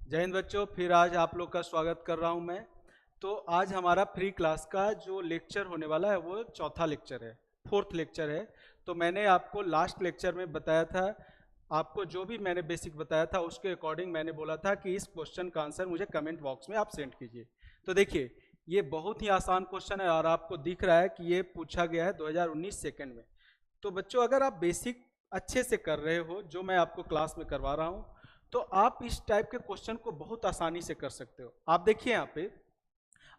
जय हिंद बच्चों, फिर आज आप लोग का स्वागत कर रहा हूं मैं। तो आज हमारा फ्री क्लास का जो लेक्चर होने वाला है वो चौथा लेक्चर है, फोर्थ लेक्चर है। तो मैंने आपको लास्ट लेक्चर में बताया था, आपको जो भी मैंने बेसिक बताया था उसके अकॉर्डिंग मैंने बोला था कि इस क्वेश्चन का आंसर मुझे कमेंट बॉक्स में आप सेंड कीजिए। तो देखिए, ये बहुत ही आसान क्वेश्चन है और आपको दिख रहा है कि ये पूछा गया है 2019 सेकेंड में। तो बच्चों, अगर आप बेसिक अच्छे से कर रहे हो, जो मैं आपको क्लास में करवा रहा हूँ, तो आप इस टाइप के क्वेश्चन को बहुत आसानी से कर सकते हो। आप देखिए यहाँ पे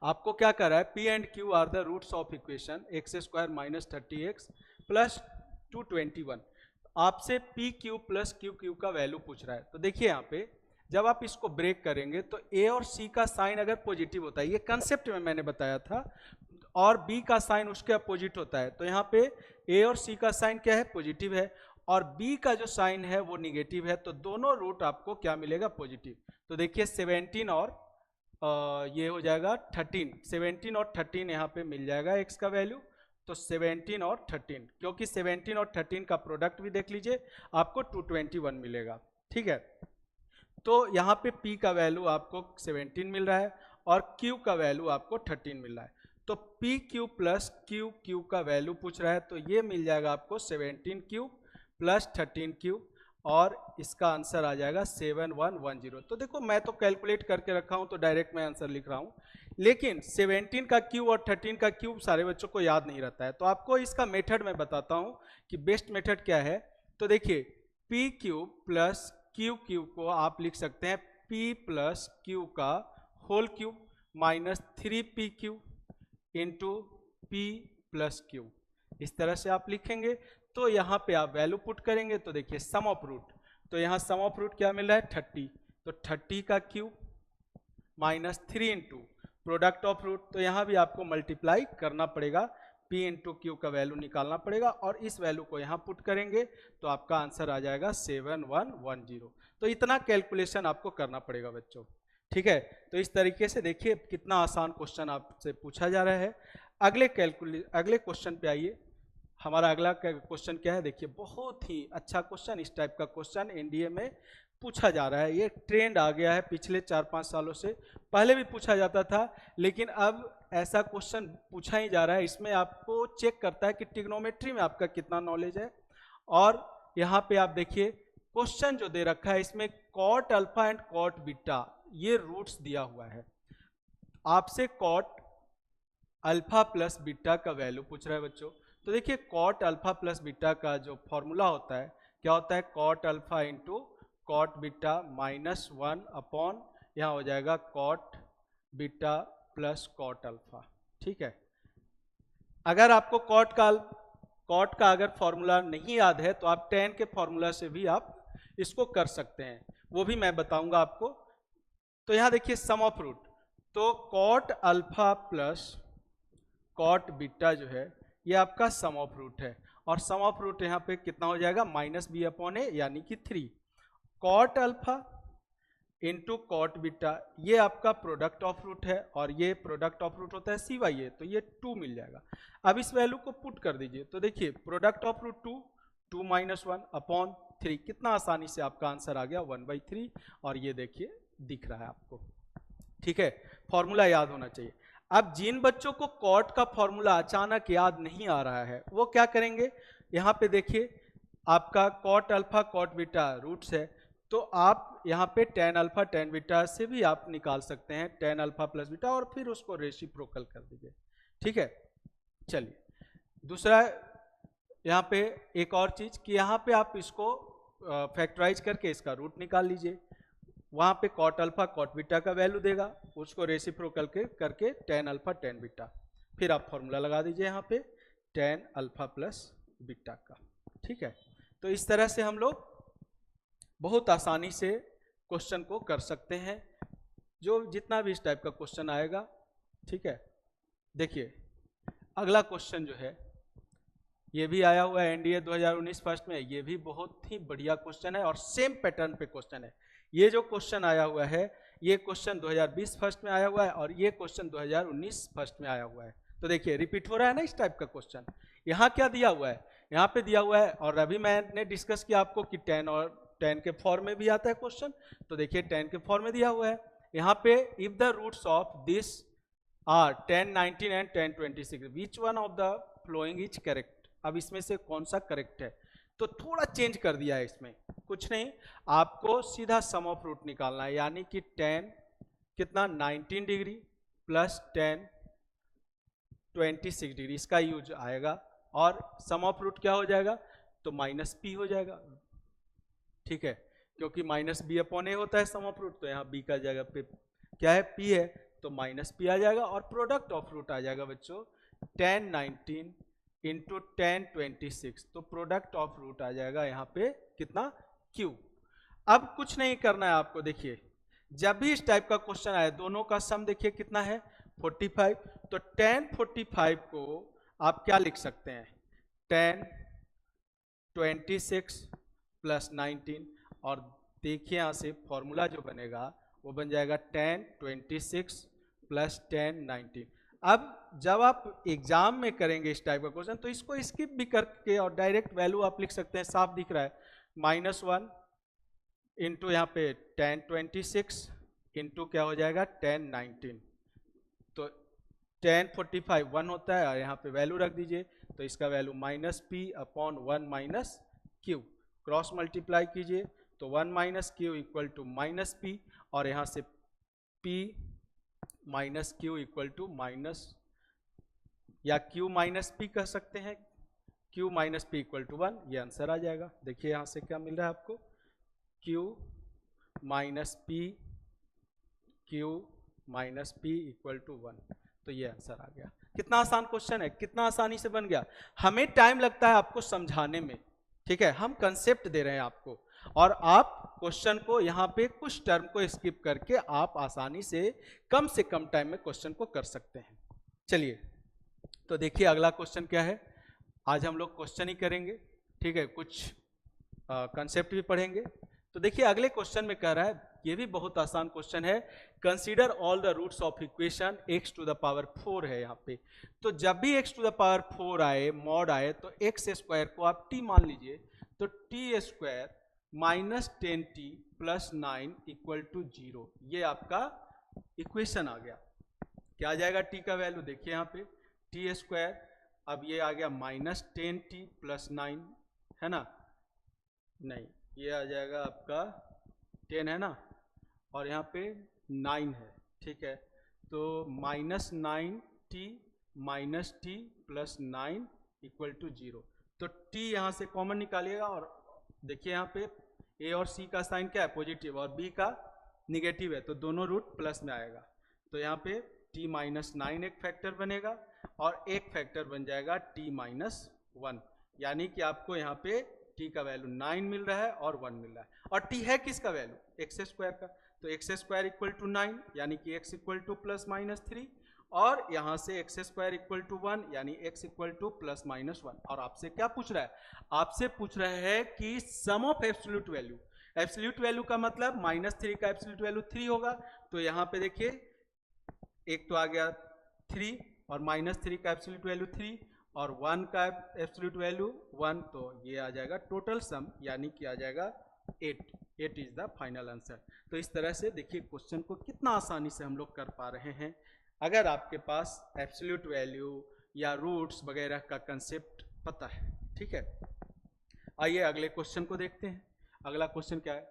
आपको क्या कर रहा है, P and Q are the roots of equation x square minus 30x plus 221। आपसे p q plus q q का वैल्यू पूछ रहा है। तो देखिए यहाँ पे जब आप इसको ब्रेक करेंगे तो ए और सी का साइन अगर पॉजिटिव होता है, ये कंसेप्ट में मैंने बताया था, और बी का साइन उसके अपोजिट होता है, तो यहाँ पे ए और सी का साइन क्या है, पॉजिटिव है, और बी का जो साइन है वो निगेटिव है, तो दोनों रूट आपको क्या मिलेगा, पॉजिटिव। तो देखिए 17 और ये हो जाएगा 13, 17 और 13 यहाँ पे मिल जाएगा एक्स का वैल्यू। तो 17 और 13, क्योंकि 17 और 13 का प्रोडक्ट भी देख लीजिए, आपको 221 मिलेगा। ठीक है, तो यहाँ पे P का वैल्यू आपको 17 मिल रहा है और Q का वैल्यू आपको 13 मिल रहा है। तो P q plus q q का वैल्यू पूछ रहा है, तो ये मिल जाएगा आपको 17Q प्लस 13Q, और इसका आंसर आ जाएगा 7110। तो देखो, मैं तो कैलकुलेट करके रखा हूं तो डायरेक्ट मैं आंसर लिख रहा हूं, लेकिन 17 का Q और 13 का Q सारे बच्चों को याद नहीं रहता है, तो आपको इसका मेथड मैं बताता हूं कि बेस्ट मेथड क्या है। तो देखिए, p q plus q q को आप लिख सकते हैं P प्लस क्यू का whole cube minus 3PQ into p plus q, इस तरह से आप लिखेंगे। तो यहाँ पे आप वैल्यू पुट करेंगे तो देखिए सम ऑफ रूट, तो यहाँ सम ऑफ रूट क्या मिल रहा है, 30, तो 30 का cube minus 3 into product of root, तो यहाँ भी आपको मल्टीप्लाई करना पड़ेगा, P इंटू क्यू का वैल्यू निकालना पड़ेगा, और इस वैल्यू को यहाँ पुट करेंगे तो आपका आंसर आ जाएगा 7110। तो इतना कैलकुलेशन आपको करना पड़ेगा बच्चों। ठीक है, तो इस तरीके से देखिए कितना आसान क्वेश्चन आपसे पूछा जा रहा है। अगले क्वेश्चन पे आइए। हमारा अगला क्वेश्चन क्या है, देखिए बहुत ही अच्छा क्वेश्चन, इस टाइप का क्वेश्चन एनडीए में पूछा जा रहा है। ये ट्रेंड आ गया है पिछले 4-5 सालों से, पहले भी पूछा जाता था, लेकिन अब ऐसा क्वेश्चन पूछा ही जा रहा है। इसमें आपको चेक करता है कि ट्रिग्नोमेट्री में आपका कितना नॉलेज है। और यहाँ पे आप देखिए क्वेश्चन जो दे रखा है, इसमें cot alpha and cot beta ये रूट्स दिया हुआ है। आपसे कॉट अल्फा प्लस बीटा का वैल्यू पूछ रहा है बच्चों। तो देखिए कॉट अल्फा प्लस बीटा का जो फॉर्मूला होता है, क्या होता है, cot alpha into cot beta minus 1 upon यहाँ हो जाएगा cot beta plus cot alpha. ठीक है, अगर आपको कॉट का अगर फॉर्मूला नहीं याद है तो आप tan के फॉर्मूला से भी आप इसको कर सकते हैं, वो भी मैं बताऊंगा आपको। तो यहाँ देखिए सम ऑफ रूट, तो cot alpha plus cot beta जो है ये आपका सम ऑफ रूट है, और सम ऑफ रूट यहाँ पे कितना हो जाएगा, माइनस बी अपॉन ए यानी कि 3। Cot alpha into cot beta ये आपका प्रोडक्ट ऑफ रूट है, और ये प्रोडक्ट ऑफ रूट होता है सी वाई ए, तो ये 2 मिल जाएगा। अब इस वैल्यू को पुट कर दीजिए, तो देखिए product of root 2 minus 1 upon 3, कितना आसानी से आपका आंसर आ गया 1/3, और ये देखिए दिख रहा है आपको। ठीक है, फॉर्मूला याद होना चाहिए। अब जिन बच्चों को कॉट का फॉर्मूला अचानक याद नहीं आ रहा है वो क्या करेंगे, यहाँ पे देखिए आपका cot alpha cot beta roots है, तो आप यहाँ पे tan अल्फा tan बीटा से भी आप निकाल सकते हैं tan अल्फा प्लस बीटा, और फिर उसको रेसिप्रोकल कर दीजिए। ठीक है, चलिए दूसरा यहाँ पे एक और चीज कि यहाँ पे आप इसको फैक्टराइज करके इसका रूट निकाल लीजिए। वहाँ पे कॉट अल्फा कॉट बीटा का वैल्यू देगा, उसको रेसिप्रोकल करके tan अल्फा tan बीटा, फिर आप फॉर्मूला लगा दीजिए यहाँ पे tan अल्फा प्लस बीटा का। ठीक है, तो इस तरह से हम लोग बहुत आसानी से क्वेश्चन को कर सकते हैं, जो जितना भी इस टाइप का क्वेश्चन आएगा। ठीक है, देखिए अगला क्वेश्चन जो है ये भी आया हुआ है एनडीए 2019 फर्स्ट में, ये भी बहुत ही बढ़िया क्वेश्चन है और सेम पैटर्न पे क्वेश्चन है। ये जो क्वेश्चन आया हुआ है ये क्वेश्चन 2020 फर्स्ट में आया हुआ है, और ये क्वेश्चन 2019 फर्स्ट में आया हुआ है। तो देखिए रिपीट हो रहा है ना इस टाइप का क्वेश्चन। यहाँ क्या दिया हुआ है, यहाँ पे दिया हुआ है, और अभी मैंने डिस्कस किया आपको कि tan और 10 के फॉर्म में भी आता है क्वेश्चन, तो देखिए 10 के फॉर्म में दिया हुआ है यहाँ पे, if the roots of this are 10, 19 and 10, 26 which one of the following is correct. अब इसमें से कौन सा करेक्ट है, तो थोड़ा चेंज कर दिया है इसमें, कुछ नहीं, आपको सीधा सम ऑफ रूट निकालना है, यानी कि 10 कितना 19 डिग्री प्लस 10 26 डिग्री, इसका यूज आएगा, और सम ऑफ रूट क्या हो जाएगा, तो माइनस पी हो जाएगा, ठीक है, क्योंकि माइनस बी अपॉन ए होता है सम ऑफ रूट, तो यहाँ बी का जगह पे क्या है, पी है, तो माइनस पी आ जाएगा, और प्रोडक्ट ऑफ रूट आ जाएगा बच्चों 10 19 इंटू 10 26, तो प्रोडक्ट ऑफ रूट आ जाएगा यहाँ पे कितना, क्यू। अब कुछ नहीं करना है आपको, देखिए जब भी इस टाइप का क्वेश्चन आए, दोनों का सम देखिए कितना है 45, तो 10 45 को आप क्या लिख सकते हैं, 10 26 प्लस 19, और देखिए यहाँ से फॉर्मूला जो बनेगा वो बन जाएगा 10 26 प्लस 10 19। अब जब आप एग्जाम में करेंगे इस टाइप का क्वेश्चन, तो इसको स्किप भी करके और डायरेक्ट वैल्यू आप लिख सकते हैं, साफ दिख रहा है, -1 इंटू यहाँ पे 10 26 इंटू क्या हो जाएगा 10 19, तो 10 45 1 होता है, और यहाँ पे वैल्यू रख दीजिए, तो इसका value minus p upon 1 minus q, cross multiply कीजिए, तो 1 minus q equal to minus p, और यहाँ से p minus q equal to minus, या क्यू माइनस पी कह सकते हैं, q minus p equal to 1, ये आंसर आ जाएगा। देखिए यहाँ से क्या मिल रहा है आपको, q minus p, q minus p equal to 1, तो ये आंसर आ गया। कितना आसान क्वेश्चन है, कितना आसानी से बन गया। हमें टाइम लगता है आपको समझाने में, ठीक है, हम कंसेप्ट दे रहे हैं आपको, और आप क्वेश्चन को यहाँ पे कुछ टर्म को स्किप करके आप आसानी से कम टाइम में क्वेश्चन को कर सकते हैं। चलिए, तो देखिए अगला क्वेश्चन क्या है, आज हम लोग क्वेश्चन ही करेंगे, ठीक है, कुछ कंसेप्ट भी पढ़ेंगे। तो देखिए अगले क्वेश्चन में कह रहा है, ये भी बहुत आसान क्वेश्चन है, consider all the roots of equation x to the power 4 है यहाँ पे। तो जब भी x टू द पावर 4 आए, मॉड आए, तो x स्क्वायर को आप t मान लीजिए, तो t square minus 10t plus 9 equal to 0, ये आपका इक्वेशन आ गया। क्या आ जाएगा t का वैल्यू, देखिए यहाँ पे t स्क्वायर, अब ये आ गया माइनस 10t प्लस 9, है ना, नहीं ये आ जाएगा आपका 10 है ना, और यहाँ पे 9 है, ठीक है, तो minus 9t minus t plus 9 equal to 0, तो t यहाँ से कॉमन निकालिएगा, और देखिए यहाँ पे a और c का साइन क्या है, पॉजिटिव, और b का निगेटिव है, तो दोनों रूट प्लस में आएगा, तो यहाँ पे t माइनस 9 एक फैक्टर बनेगा, और एक फैक्टर बन जाएगा t माइनस 1, यानी कि आपको यहाँ पे t का वैल्यू 9 मिल रहा है और 1 मिल रहा है, और t है किसका वैल्यू, x स्क्वायर का, तो x स्क्वायर इक्वल टू 9, यानी कि x equal two plus minus 3, और यहाँ से x स्क्वायर इक्वल टू 1, यानी x equal two plus minus 1, और आपसे क्या पूछ रहा है, आपसे पूछ रहे हैं कि sum of absolute value, absolute value का मतलब -3 का एब्सोल्यूट वैल्यू 3 होगा, तो यहाँ पे देखिए एक तो आ गया 3, और -3 का एब्सोल्यूट वैल्यू 3, और 1 का एब्सोल्यूट वैल्यू 1, तो ये आ जाएगा टोटल सम, यानी कि आ जाएगा 8 इज द फाइनल आंसर। तो इस तरह से देखिए क्वेश्चन को कितना आसानी से हम लोग कर पा रहे हैं, अगर आपके पास एब्सोल्यूट वैल्यू या रूट्स वगैरह का कंसेप्ट पता है, ठीक है। आइए अगले क्वेश्चन को देखते हैं। अगला क्वेश्चन क्या है,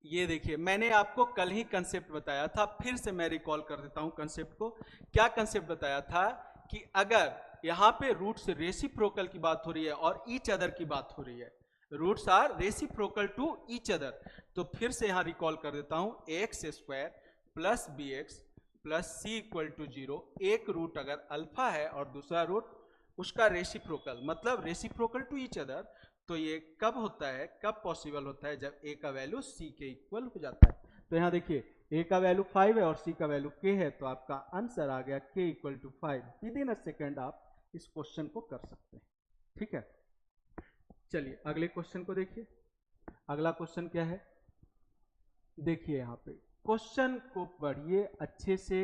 ये देखिए मैंने आपको कल ही कंसेप्ट बताया था, फिर से मैं रिकॉल कर देता हूं कंसेप्ट को। क्या कंसेप्ट बताया था कि अगर यहाँ पे रूट्स रेसिप्रोकल की बात हो रही है और ईच अदर की बात हो रही है, roots are reciprocal to each other, तो फिर से यहाँ रिकॉल कर देता हूँ, x square plus b x plus c equal to 0, एक रूट अगर अल्फा है और दूसरा रूट उसका रेसिप्रोकल, मतलब रेसिप्रोकल टू ईच अदर, तो ये कब होता है, कब पॉसिबल होता है, जब ए का वैल्यू सी के इक्वल हो जाता है। तो यहाँ देखिए ए का वैल्यू 5 है और सी का वैल्यू k है, तो आपका आंसर आ गया k equal to 5। Within a second आप इस क्वेश्चन को कर सकते हैं, ठीक है। चलिए अगले क्वेश्चन को देखिए। अगला क्वेश्चन क्या है, देखिए यहाँ पे क्वेश्चन को पढ़िए अच्छे से,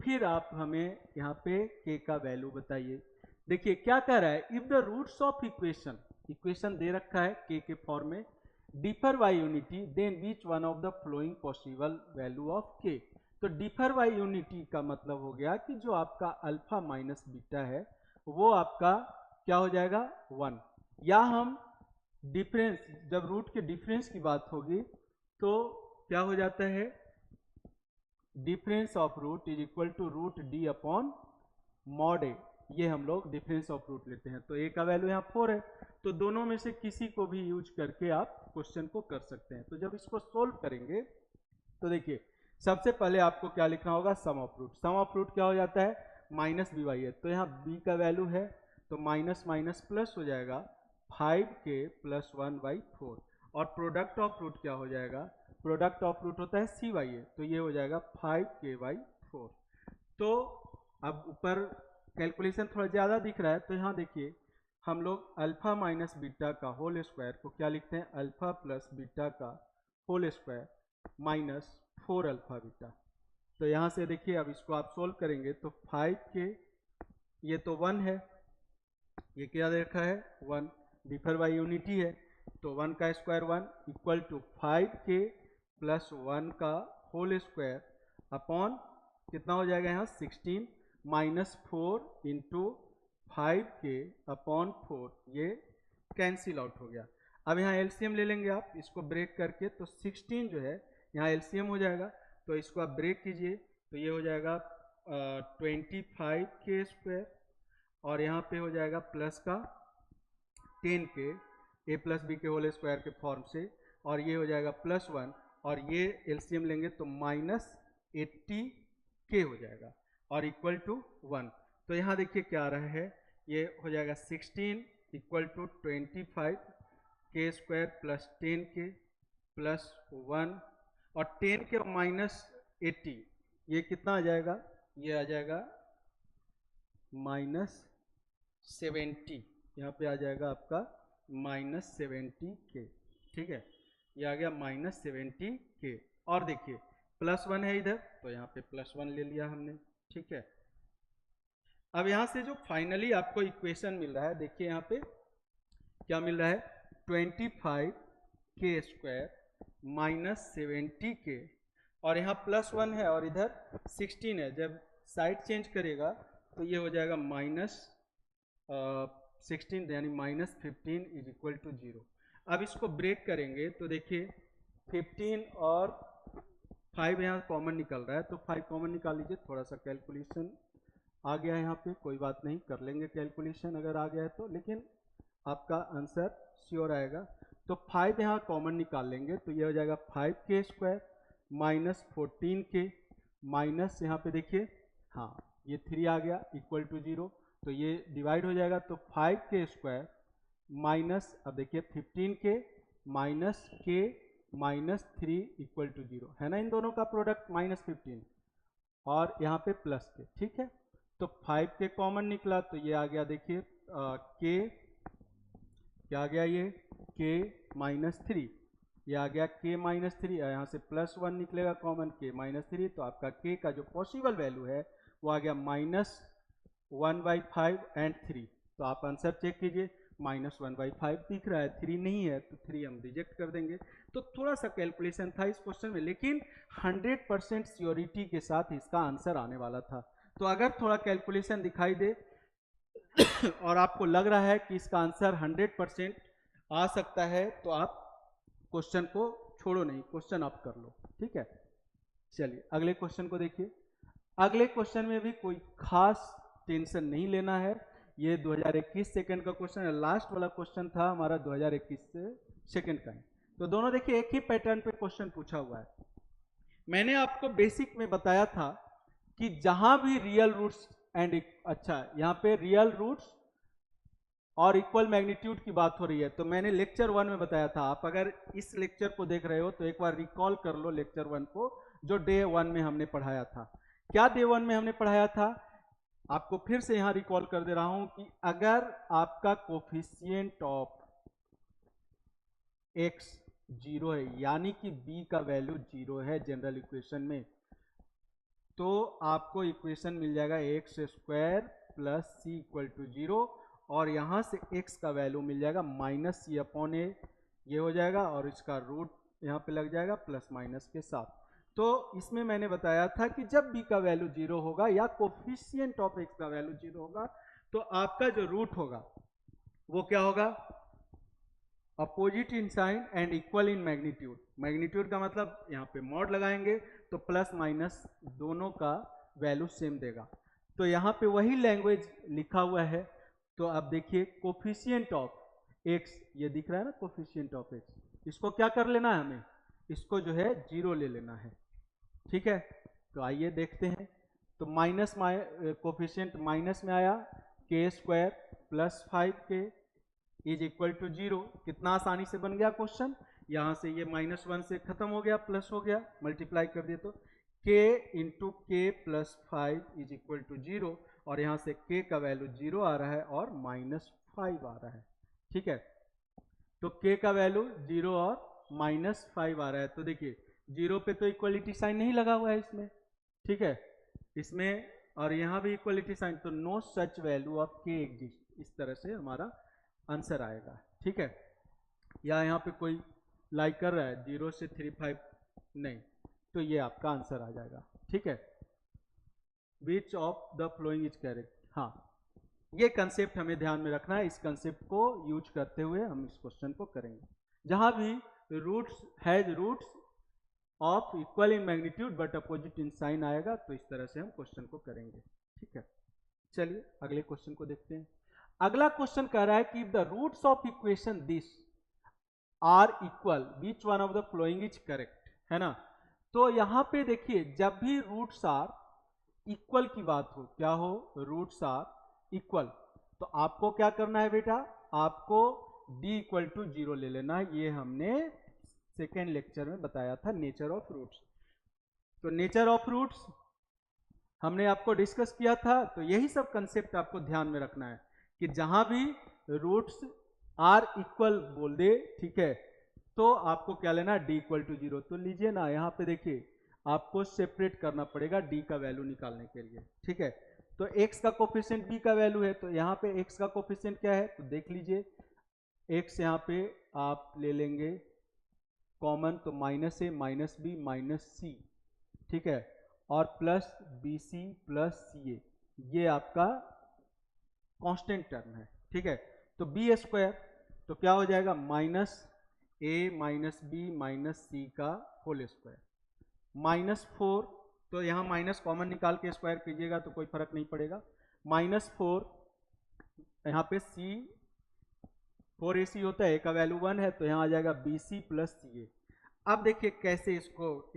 फिर आप हमें यहाँ पे k का वैल्यू बताइए। देखिए क्या कह रहा है, if the roots of equation, equation दे रखा है k के फॉर्म में, differ by unity then which one of the following possible value of K. तो डिफर बाय यूनिटी का मतलब हो गया कि जो आपका अल्फा माइनस बीटा है वो आपका क्या हो जाएगा 1, या हम डिफरेंस, जब रूट के डिफरेंस की बात होगी तो क्या हो जाता है, difference of root is equal to root D upon mod A. ये हम लोग डिफरेंस ऑफ रूट लेते हैं। तो ए का वैल्यू यहाँ 4 है, तो दोनों में से किसी को भी यूज करके आप क्वेश्चन को कर सकते हैं। तो जब इसको सोल्व करेंगे तो देखिए सबसे पहले आपको क्या लिखना होगा, sum of root. Sum of root क्या हो जाता है, माइनस बी बाई ए। तो यहाँ बी का वैल्यू है तो माइनस माइनस प्लस हो जाएगा 5k प्लस 1/4, और प्रोडक्ट ऑफ रूट क्या हो जाएगा, प्रोडक्ट ऑफ रूट होता है सी बाई ए, तो ये हो जाएगा 5k/4। तो अब ऊपर कैलकुलेशन थोड़ा ज़्यादा दिख रहा है, तो यहाँ देखिए हम लोग अल्फा माइनस बीटा का होल स्क्वायर को क्या लिखते हैं, अल्फा प्लस बीटा का whole square minus 4 alpha beta. तो यहाँ से देखिए अब इसको आप सोल्व करेंगे तो 5k, ये तो 1 है, ये क्या देखा है 1, डिफर बाय यूनिटी है, तो 1 का square 1 equal to 5k plus 1 का होल स्क्वायर अपॉन कितना हो जाएगा यहाँ 16 माइनस 4 इंटू 5k अपॉन 4, ये कैंसिल आउट हो गया। अब यहाँ एलसीएम ले लेंगे आप इसको ब्रेक करके, तो 16 जो है यहाँ एलसीएम हो जाएगा, तो इसको आप ब्रेक कीजिए तो ये हो जाएगा 25k स्क्वायर, और यहाँ पे हो जाएगा प्लस का 10k ए प्लस बी के होल स्क्वायर के फॉर्म से, और ये हो जाएगा प्लस 1, और ये एलसीएम लेंगे तो माइनस 80k हो जाएगा और इक्वल टू 1। तो यहाँ देखिए क्या आ रहा है, ये हो जाएगा 16 equal to 25k square plus 10k plus 1, और 10k माइनस 80 ये कितना आ जाएगा, ये आ जाएगा -70, यहाँ पे आ जाएगा आपका -70k, ठीक है, ये आ गया -70k। और देखिए प्लस 1 है इधर, तो यहाँ पे प्लस 1 ले लिया हमने, ठीक है। अब यहाँ से जो फाइनली आपको इक्वेशन मिल रहा है, देखिए यहाँ पे क्या मिल रहा है, 25k स्क्वायर माइनस 70k, और यहाँ प्लस 1 है और इधर 16 है, जब साइड चेंज करेगा तो ये हो जाएगा -16 यानी -15 इज इक्वल टू 0। अब इसको ब्रेक करेंगे तो देखिए 15 और 5 यहाँ कॉमन निकल रहा है, तो 5 कॉमन निकाल लीजिए, थोड़ा सा कैलकुलेशन आ गया है यहाँ पे, कोई बात नहीं, कर लेंगे कैलकुलेशन अगर आ गया है तो, लेकिन आपका आंसर श्योर आएगा। तो 5 यहाँ कॉमन निकाल लेंगे तो ये हो जाएगा 5k square minus 14k minus यहाँ पे देखिए हाँ ये 3 आ गया इक्वल टू 0, तो ये डिवाइड हो जाएगा, तो 5k स्क्वायर माइनस, अब देखिए 15k minus k minus 3 equal to 0 है ना, इन दोनों का प्रोडक्ट -15 और यहाँ पे प्लस के, ठीक है। तो 5k कॉमन निकला तो ये आ गया देखिए k, क्या आ गया ये k माइनस 3, ये आ गया k माइनस 3, यहाँ से प्लस 1 निकलेगा कॉमन k माइनस 3, तो आपका k का जो पॉसिबल वैल्यू है वो आ गया -1/5 एंड 3। तो आप आंसर चेक कीजिए, -1/5 दिख रहा है, 3 नहीं है, तो 3 हम रिजेक्ट कर देंगे। तो थोड़ा सा कैलकुलेशन था इस क्वेश्चन में, लेकिन 100% श्योरिटी के साथ इसका आंसर आने वाला था। तो अगर थोड़ा कैलकुलेशन दिखाई दे और आपको लग रहा है कि इसका आंसर 100% आ सकता है, तो आप क्वेश्चन को छोड़ो नहीं, क्वेश्चन आप कर लो, ठीक है। चलिए अगले क्वेश्चन को देखिए। अगले क्वेश्चन में भी कोई खास टेंशन नहीं लेना है, ये 2021 सेकंड का क्वेश्चन है, लास्ट वाला क्वेश्चन था हमारा 2021 से सेकंड का है। तो दोनों देखिए एक ही पैटर्न पे क्वेश्चन पूछा हुआ है। मैंने आपको बेसिक में बताया था कि जहां भी रियल रूट्स एंड अच्छा यहाँ पे रियल रूट्स और इक्वल मैग्नीट्यूड की बात हो रही है, तो मैंने लेक्चर 1 में बताया था, आप अगर इस लेक्चर को देख रहे हो तो एक बार रिकॉल कर लो लेक्चर 1 को, जो डे 1 में हमने पढ़ाया था। क्या डे 1 में हमने पढ़ाया था, आपको फिर से यहां रिकॉल कर दे रहा हूं कि अगर आपका कोफिशिएंट ऑफ x 0 है, यानी कि b का वैल्यू 0 है जनरल इक्वेशन में, तो आपको इक्वेशन मिल जाएगा x square plus c equal to 0, और यहां से x का वैल्यू मिल जाएगा -c/a ये हो जाएगा और इसका रूट यहाँ पे लग जाएगा प्लस माइनस के साथ। तो इसमें मैंने बताया था कि जब b का वैल्यू 0 होगा या कोफिशिएंट ऑफ x का वैल्यू 0 होगा तो आपका जो रूट होगा वो क्या होगा, opposite in sign and equal in magnitude. Magnitude का मतलब यहाँ पे मॉड लगाएंगे तो प्लस माइनस दोनों का वैल्यू सेम देगा। तो यहाँ पे वही लैंग्वेज लिखा हुआ है। तो अब देखिए कोफिशिएंट ऑफ x, ये दिख रहा है ना कोफिशिएंट ऑफ x, इसको क्या कर लेना है हमें, इसको जो है 0 ले लेना है। ठीक है, तो आइए देखते हैं। तो माइनस कोफिशिएंट माइनस में आया, k square plus 5k is equal to 0। कितना आसानी से बन गया क्वेश्चन, यहाँ से ये -1 से खत्म हो गया, प्लस हो गया, मल्टीप्लाई कर दिए तो k इंटू के प्लस 5 इज इक्वल टू 0, और यहाँ से k का वैल्यू 0 आ रहा है और -5 आ रहा है। ठीक है, तो k का वैल्यू 0 और -5 आ रहा है। तो देखिए 0 पे तो इक्वलिटी साइन नहीं लगा हुआ है इसमें, ठीक है, इसमें और यहाँ भी इक्वलिटी साइन, तो no such value of k exist. इस तरह से हमारा आंसर आएगा। ठीक है, या यहाँ पे कोई लाइक कर रहा है 0 से 3 5 नहीं, तो ये आपका आंसर आ जाएगा। ठीक है, which of the following is correct. हाँ, ये कंसेप्ट हमें ध्यान में रखना है। इस कंसेप्ट को यूज करते हुए हम इस क्वेश्चन को करेंगे। जहां भी roots has roots of equal in magnitude but opposite in sign आएगा, तो इस तरह से हम क्वेश्चन को करेंगे। ठीक है, चलिए अगले क्वेश्चन को देखते हैं। अगला क्वेश्चन कह रहा है कि the roots of equation this are equal, which one of the following is correct, है ना। तो यहां पे देखिए जब भी रूट्स आर इक्वल की बात हो, क्या हो, रूट्स आर इक्वल, तो आपको क्या करना है बेटा, आपको d इक्वल टू 0 ले लेना है। ये हमने सेकेंड लेक्चर में बताया था, नेचर ऑफ रूट्स। तो नेचर ऑफ रूट्स हमने आपको डिस्कस किया था। तो यही सब कंसेप्ट आपको ध्यान में रखना है कि जहां भी रूट्स आर इक्वल बोल दे, ठीक है, तो आपको क्या लेना, d इक्वल टू 0। तो लीजिए ना, यहाँ पे देखिए आपको सेपरेट करना पड़ेगा d का वैल्यू निकालने के लिए। ठीक है, तो x का कोफिशिएंट b का वैल्यू है, तो यहाँ पे x का कोफिशिएंट क्या है, तो देख लीजिए x यहाँ पे आप ले लेंगे कॉमन, तो -a -b -c, ठीक है, और प्लस bc प्लस ca, ये आपका कांस्टेंट टर्म है। ठीक है, तो b स्क्वायर तो क्या हो जाएगा, -a -b -c का होल स्क्वायर, -4, तो यहाँ माइनस कॉमन निकाल के स्क्वायर कीजिएगा तो कोई फर्क नहीं पड़ेगा, -4 यहाँ पे c 4ac होता है, a का वैल्यू 1 है, तो यहाँ आ जाएगा bc प्लस ca। अब देखिए कैसे इसको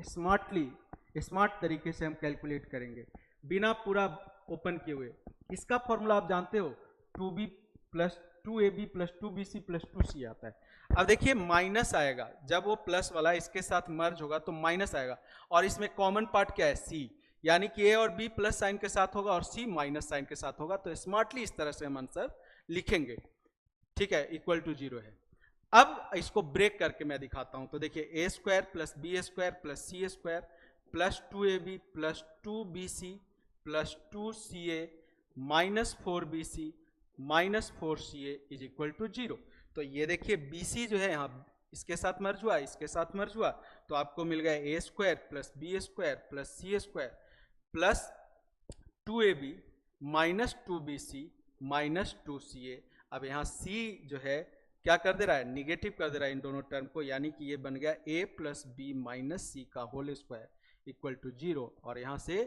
स्मार्ट तरीके से हम कैलकुलेट करेंगे बिना पूरा ओपन किए हुए। इसका फॉर्मूला आप जानते हो, 2b plus 2ab plus 2bc plus 2c आता है। अब देखिए माइनस आएगा, जब वो प्लस वाला इसके साथ मर्ज होगा तो माइनस आएगा, और इसमें कॉमन पार्ट क्या है, c, यानी कि a और b प्लस साइन के साथ होगा और c माइनस साइन के साथ होगा। तो स्मार्टली इस तरह से हम आंसर लिखेंगे। ठीक है, इक्वल टू 0 है। अब इसको ब्रेक करके मैं दिखाता हूं। तो देखिए a square plus b square plus c square plus 2ab plus 2bc plus 2ca minus 4bc minus 4ca is equal to 0। तो ये देखिए bc जो है यहाँ इसके साथ मर्ज हुआ, इसके साथ मर्ज हुआ, तो आपको मिल गया a square plus b square plus c square plus 2ab minus 2bc minus 2ca। अब यहाँ c जो है क्या कर दे रहा है, निगेटिव कर दे रहा है इन दोनों टर्म को, यानी कि ये बन गया a प्लस बी माइनस सी का होल स्क्वायर इक्वल टू 0, और यहाँ से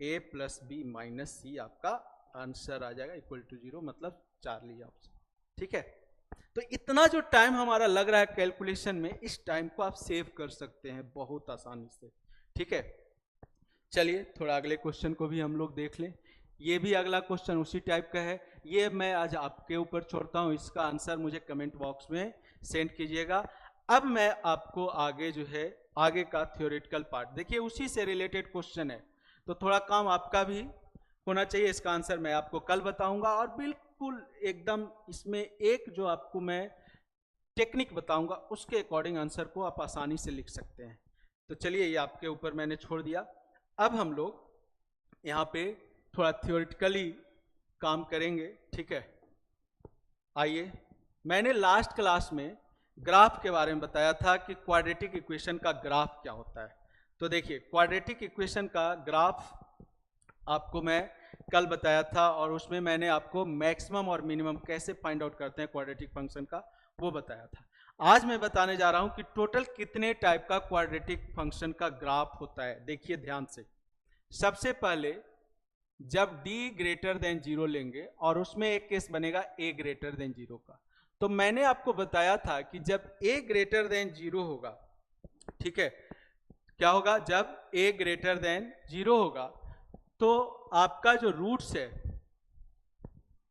a प्लस बी माइनस सी आपका आंसर आ जाएगा इक्वल टू 0, मतलब चार्ली ऑप्शन। ठीक है, तो इतना जो टाइम हमारा लग रहा है कैलकुलेशन में, इस टाइम को आप सेव कर सकते हैं बहुत आसानी से। ठीक है, चलिए थोड़ा अगले क्वेश्चन को भी हम लोग देख लें। ये भी अगला क्वेश्चन उसी टाइप का है, ये मैं आज आपके ऊपर छोड़ता हूँ, इसका आंसर मुझे कमेंट बॉक्स में सेंड कीजिएगा। अब मैं आपको आगे जो है आगे का थ्योरेटिकल पार्ट, देखिए उसी से रिलेटेड क्वेश्चन है, तो थोड़ा काम आपका भी होना चाहिए। इसका आंसर मैं आपको कल बताऊंगा, और बिल्कुल एकदम इसमें एक जो आपको मैं टेक्निक बताऊंगा उसके अकॉर्डिंग आंसर को आप आसानी से लिख सकते हैं। तो चलिए ये आपके ऊपर मैंने छोड़ दिया। अब हम लोग यहाँ पे थोड़ा थ्योरेटिकली काम करेंगे। ठीक है, आइए, मैंने लास्ट क्लास में ग्राफ के बारे में बताया था कि क्वाड्रेटिक इक्वेशन का ग्राफ क्या होता है। तो देखिए क्वाड्रेटिक इक्वेशन का ग्राफ आपको मैं कल बताया था और उसमें मैंने आपको मैक्सिमम और मिनिमम कैसे फाइंड आउट करते हैं क्वाड्रेटिक फंक्शन का वो बताया था। आज मैं बताने जा रहा हूं कि टोटल कितने टाइप का क्वाड्रेटिक फंक्शन का ग्राफ होता है। देखिए ध्यान से, सबसे पहले जब d ग्रेटर देन 0 लेंगे और उसमें एक केस बनेगा a ग्रेटर देन 0 का, तो मैंने आपको बताया था कि जब a ग्रेटर देन 0 होगा, ठीक है, क्या होगा, जब a ग्रेटर देन 0 होगा तो आपका जो रूट्स है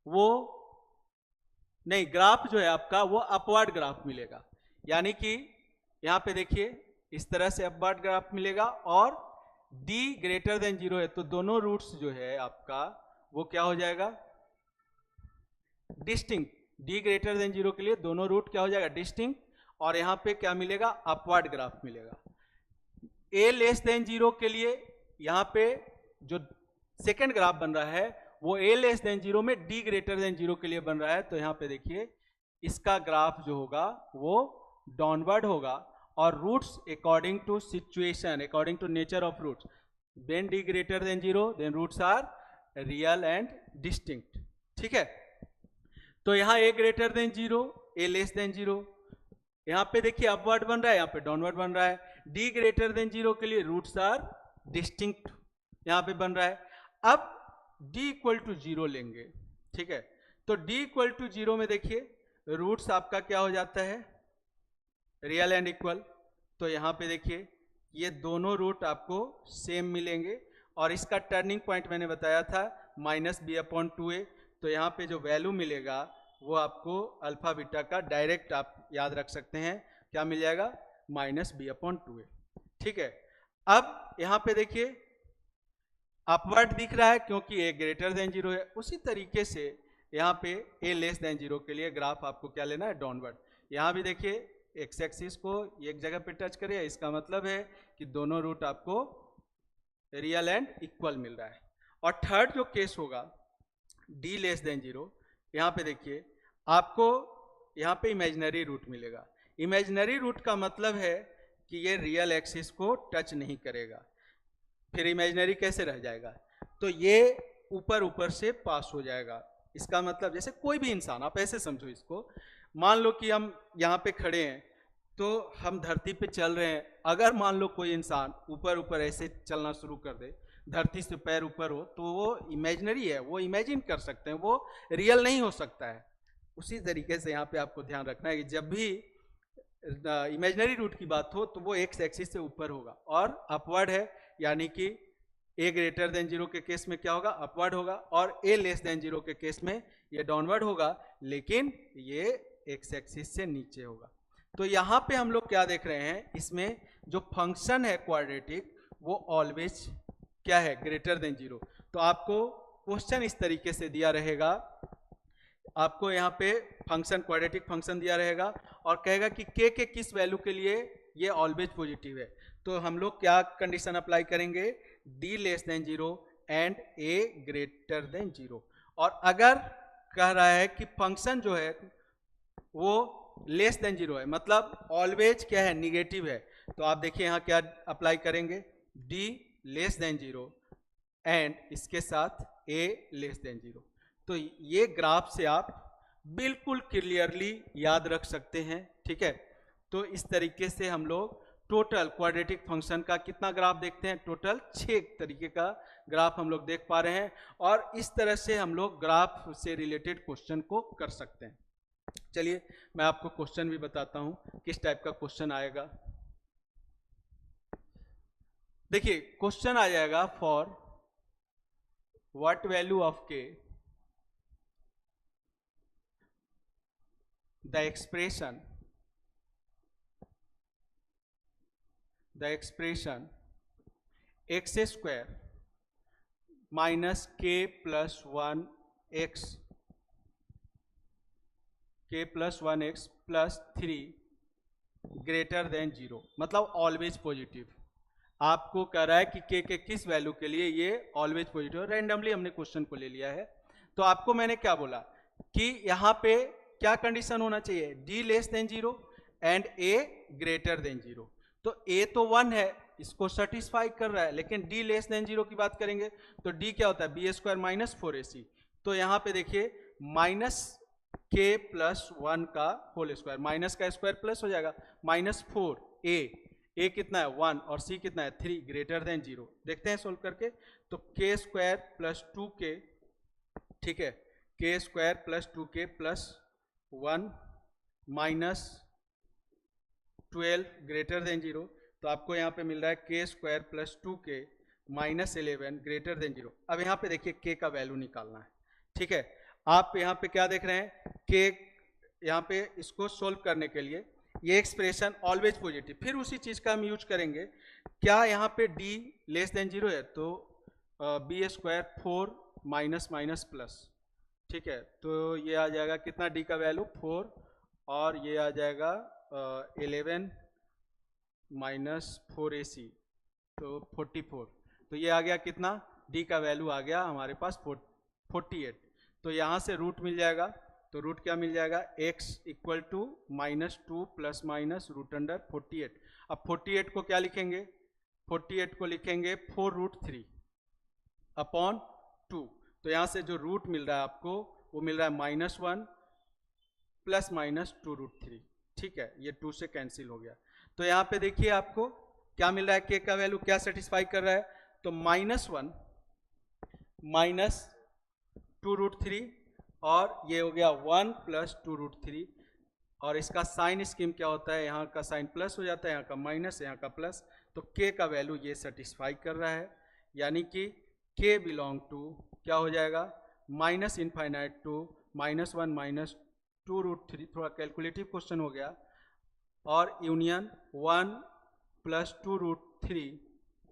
वो नहीं, ग्राफ जो है आपका वो अपवर्ड ग्राफ मिलेगा। यानी कि यहां पे देखिए इस तरह से अपवर्ड ग्राफ मिलेगा और d ग्रेटर देन 0 है तो दोनों रूट्स जो है आपका वो क्या हो जाएगा, डिस्टिंक्ट। d ग्रेटर देन 0 के लिए दोनों रूट क्या हो जाएगा, डिस्टिंक्ट। और यहां पे क्या मिलेगा, अपवर्ड ग्राफ मिलेगा। a लेस देन 0 के लिए यहां पे जो सेकेंड ग्राफ बन रहा है वो a लेस देन 0 में d ग्रेटर देन 0 के लिए बन रहा है। तो यहां पे देखिए इसका ग्राफ जो होगा वो डाउनवर्ड होगा और roots according to situation, according to nature of roots, when d greater than 0 then roots are real and distinct. ठीक है, तो यहां a greater than 0, a less than 0, यहां पे देखिए अपवर्ड बन रहा है, यहां पे डाउनवर्ड बन रहा है। d ग्रेटर देन 0 के लिए रूट्स आर डिस्टिंक्ट यहां पे बन रहा है। अब d इक्वल टू 0 लेंगे, ठीक है, तो d इक्वल टू 0 में देखिए रूट्स आपका क्या हो जाता है, रियल एंड इक्वल। तो यहां पे देखिए ये दोनों रूट आपको सेम मिलेंगे और इसका टर्निंग पॉइंट मैंने बताया था -b/2a। तो यहां पे जो वैल्यू मिलेगा वो आपको अल्फा बीटा का डायरेक्ट आप याद रख सकते हैं, क्या मिल जाएगा, -b/2a। ठीक है, अब यहां पे देखिए अपवर्ड दिख रहा है क्योंकि a ग्रेटर देन 0 है। उसी तरीके से यहाँ पे a लेस देन 0 के लिए ग्राफ आपको क्या लेना है, डाउनवर्ड। यहाँ भी देखिए एक्स एक्सिस को एक जगह पे टच करिए, इसका मतलब है कि दोनों रूट आपको रियल एंड इक्वल मिल रहा है। और थर्ड जो केस होगा d लेस देन 0, यहाँ पे देखिए आपको यहाँ पे इमेजिनरी रूट मिलेगा। इमेजिनरी रूट का मतलब है कि ये रियल एक्सिस को टच नहीं करेगा, फिर इमेजिनरी कैसे रह जाएगा, तो ये ऊपर ऊपर से पास हो जाएगा। इसका मतलब जैसे कोई भी इंसान, आप ऐसे समझो इसको, मान लो कि हम यहाँ पे खड़े हैं तो हम धरती पे चल रहे हैं, अगर मान लो कोई इंसान ऊपर ऊपर ऐसे चलना शुरू कर दे, धरती से पैर ऊपर हो, तो वो इमेजिनरी है, वो इमेजिन कर सकते हैं, वो रियल नहीं हो सकता है। उसी तरीके से यहाँ पे आपको ध्यान रखना है कि जब भी इमेजिनरी रूट की बात हो तो वो एक्स एक्सिस से ऊपर होगा और अपवर्ड है, यानी कि a ग्रेटर देन 0 के केस में क्या होगा, अपवर्ड होगा, और a लेस देन 0 के केस में ये डाउनवर्ड होगा, लेकिन ये एक्स एक्सिस से नीचे होगा। तो यहाँ पे हम लोग क्या देख रहे हैं, इसमें जो फंक्शन है क्वाड्रेटिक वो ऑलवेज क्या है, ग्रेटर देन 0। तो आपको क्वेश्चन इस तरीके से दिया रहेगा, आपको यहाँ पे फंक्शन क्वाड्रेटिक फंक्शन दिया रहेगा और कहेगा कि k के किस वैल्यू के लिए ये ऑलवेज पॉजिटिव है। तो हम लोग क्या कंडीशन अप्लाई करेंगे, d less than 0 and a greater than 0। और अगर कह रहा है कि फंक्शन जो है वो लेस देन 0 है, मतलब ऑलवेज क्या है, निगेटिव है, तो आप देखिए यहाँ क्या अप्लाई करेंगे, d लेस देन 0 एंड इसके साथ a लेस देन 0। तो ये ग्राफ से आप बिल्कुल क्लियरली याद रख सकते हैं। ठीक है, तो इस तरीके से हम लोग टोटल क्वाड्रेटिक फंक्शन का कितना ग्राफ देखते हैं, टोटल 6 तरीके का ग्राफ हम लोग देख पा रहे हैं और इस तरह से हम लोग ग्राफ से रिलेटेड क्वेश्चन को कर सकते हैं। चलिए मैं आपको क्वेश्चन भी बताता हूं किस टाइप का क्वेश्चन आएगा। देखिए क्वेश्चन आ जाएगा, for what value of k the expression x square minus k plus 1x plus 3 greater than 0, मतलब ऑलवेज पॉजिटिव। आपको कह रहा है कि k के किस वैल्यू के लिए ये ऑलवेज पॉजिटिव, रैंडमली हमने क्वेश्चन को ले लिया है। तो आपको मैंने क्या बोला कि यहाँ पे क्या कंडीशन होना चाहिए, d less than 0 and A greater than 0। तो ए तो 1 है, इसको सेटिस्फाई कर रहा है, लेकिन डी लेस देन 0 की बात करेंगे तो डी क्या होता है, बी स्क्वायर माइनस 4ac। तो यहाँ पे देखिए माइनस के प्लस 1 का होल स्क्वायर, माइनस का स्क्वायर प्लस हो जाएगा, माइनस 4 ए कितना है 1 और सी कितना है 3 ग्रेटर देन 0। देखते हैं सोल्व करके। तो के स्क्वायर प्लस 2k, ठीक है, के square plus 2k plus 1 minus 12 greater than 0। तो आपको यहाँ पे मिल रहा है के square plus 2k minus 11 greater than 0। अब यहाँ पे देखिए के का वैल्यू निकालना है, ठीक है। आप यहाँ पे क्या देख रहे हैं, के यहाँ पे इसको सोल्व करने के लिए ये एक्सप्रेशन ऑलवेज पॉजिटिव, फिर उसी चीज का हम यूज करेंगे। क्या यहाँ पे डी लेस देन 0 है, तो b square 4 minus minus plus, ठीक है। तो ये आ जाएगा कितना, डी का वैल्यू 4 और ये आ जाएगा 11 माइनस 4ac, तो 44। तो ये आ गया कितना, डी का वैल्यू आ गया हमारे पास 48। तो यहाँ से रूट मिल जाएगा, तो रूट क्या मिल जाएगा, x equal to -2 plus minus root under 48। अब 48 को क्या लिखेंगे, 48 को लिखेंगे 4√3 अपॉन 2। तो यहाँ से जो रूट मिल रहा है आपको वो मिल रहा है -1 प्लस माइनस 2√3, ठीक है। ये 2 से कैंसिल हो गया। तो यहाँ पे देखिए आपको क्या मिल रहा है, के का वैल्यू क्या सेटिस्फाई कर रहा है, तो -1 माइनस 2√3 और ये हो गया 1 प्लस 2√3। और इसका साइन स्कीम क्या होता है, यहाँ का साइन प्लस हो जाता है, यहाँ का माइनस, यहाँ का प्लस। तो के का वैल्यू ये सेटिस्फाई कर रहा है, यानी कि के बिलोंग टू क्या हो जाएगा, माइनस इनफाइनाइट टू -1 माइनस 2√3। थोड़ा कैलकुलेटिव क्वेश्चन हो गया, और यूनियन 1 प्लस 2√3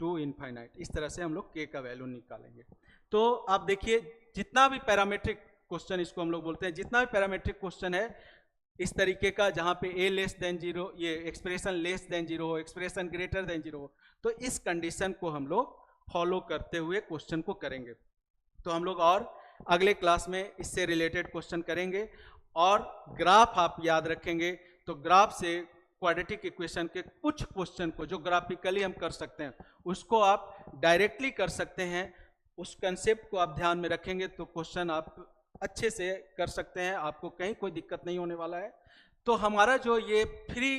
टू इनफाइनाइट। इस तरह से हम लोग के का वैल्यू निकालेंगे। तो आप देखिए जितना भी पैरामेट्रिक क्वेश्चन, इसको हम लोग बोलते हैं, जितना भी पैरामेट्रिक क्वेश्चन है इस तरीके का, जहां पे ए लेस देन 0, ये एक्सप्रेशन लेस देन 0 हो, एक्सप्रेशन ग्रेटर देन 0 हो, तो इस कंडीशन को हम लोग फॉलो करते हुए क्वेश्चन को करेंगे। तो हम लोग और अगले क्लास में इससे रिलेटेड क्वेश्चन करेंगे। और ग्राफ आप याद रखेंगे, तो ग्राफ से क्वाड्रेटिक इक्वेशन के कुछ क्वेश्चन को जो ग्राफिकली हम कर सकते हैं उसको आप डायरेक्टली कर सकते हैं। उस कंसेप्ट को आप ध्यान में रखेंगे तो क्वेश्चन आप अच्छे से कर सकते हैं, आपको कहीं कोई दिक्कत नहीं होने वाला है। तो हमारा जो ये फ्री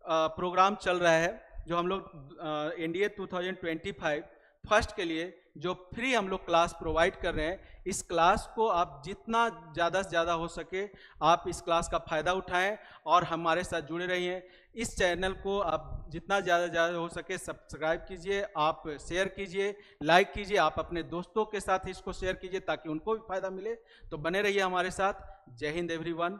प्रोग्राम चल रहा है, जो हम लोग एनडीए 2025 फर्स्ट के लिए जो फ्री हम लोग क्लास प्रोवाइड कर रहे हैं, इस क्लास को आप जितना ज़्यादा से ज़्यादा हो सके आप इस क्लास का फ़ायदा उठाएं और हमारे साथ जुड़े रहिए। इस चैनल को आप जितना ज़्यादा हो सके सब्सक्राइब कीजिए, आप शेयर कीजिए, लाइक कीजिए, आप अपने दोस्तों के साथ इसको शेयर कीजिए ताकि उनको भी फ़ायदा मिले। तो बने रहिए हमारे साथ। जय हिंद एवरीवन।